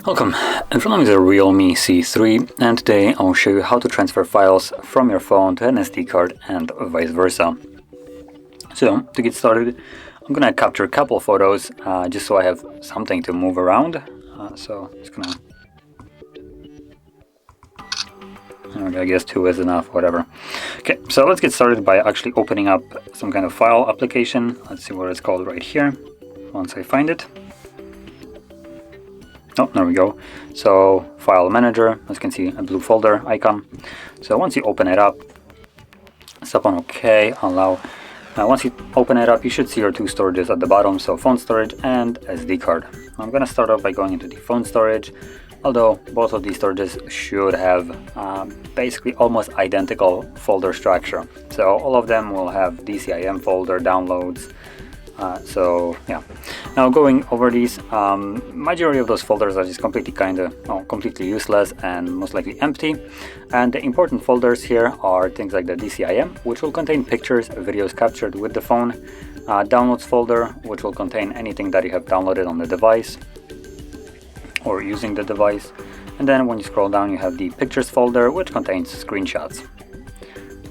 Welcome, in front of me is a REALME C3, and today I'll show you how to transfer files from your phone to an SD card and vice versa. So, to get started, I'm gonna capture a couple photos just so I have something to move around. So, just gonna... I guess 2 is enough, whatever. Okay, so let's get started by actually opening up some kind of file application. Let's see what it's called right here, once I find it. Oh, there we go. So, File Manager, as you can see, a blue folder icon. So once you open it up, step on OK, allow. Once you open it up, you should see your 2 storages at the bottom, so phone storage and SD card. I'm going to start off by going into the phone storage, although both of these storages should have basically almost identical folder structure. So all of them will have DCIM folder, downloads. So yeah, now going over these, majority of those folders are just completely useless and most likely empty. And the important folders here are things like the DCIM, which will contain pictures, videos captured with the phone, downloads folder, which will contain anything that you have downloaded on the device or using the device. And then when you scroll down, you have the pictures folder, which contains screenshots.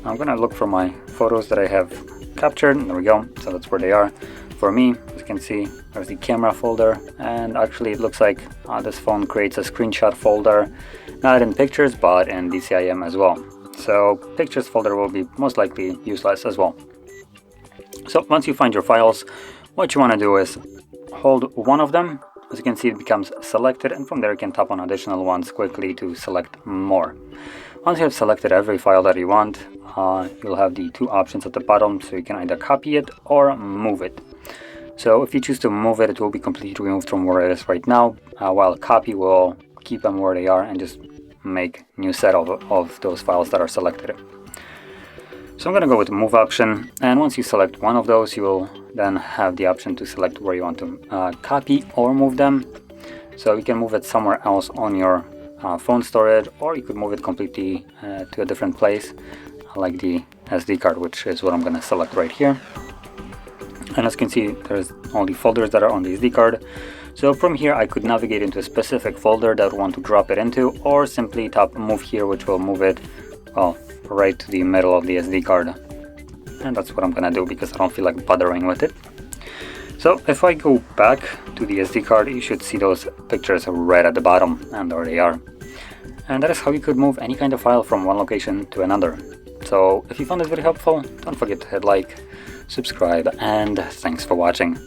I'm gonna look for my photos that I have captured. There we go, so that's where they are. For me, as you can see, there's the camera folder, and actually it looks like this phone creates a screenshot folder, not in pictures but in DCIM as well. So pictures folder will be most likely useless as well. So once you find your files, what you want to do is hold one of them. As you can see, it becomes selected, and from there you can tap on additional ones quickly to select more. Once you have selected every file that you want, you'll have the 2 options at the bottom, so you can either copy it or move it. So if you choose to move it, it will be completely removed from where it is right now, while copy will keep them where they are and just make new set of those files that are selected. So I'm going to go with the move option, and once you select one of those, you will then have the option to select where you want to copy or move them. So you can move it somewhere else on your phone storage, or you could move it completely to a different place, like the SD card, which is what I'm going to select right here. And as you can see, there's all the folders that are on the SD card. So from here I could navigate into a specific folder that I want to drop it into, or simply tap move here, which will move it, well, right to the middle of the SD card. And that's what I'm gonna do because I don't feel like bothering with it. So if I go back to the SD card, you should see those pictures right at the bottom, and there they are. And that is how you could move any kind of file from one location to another. So if you found this video helpful, don't forget to hit like, subscribe, and thanks for watching.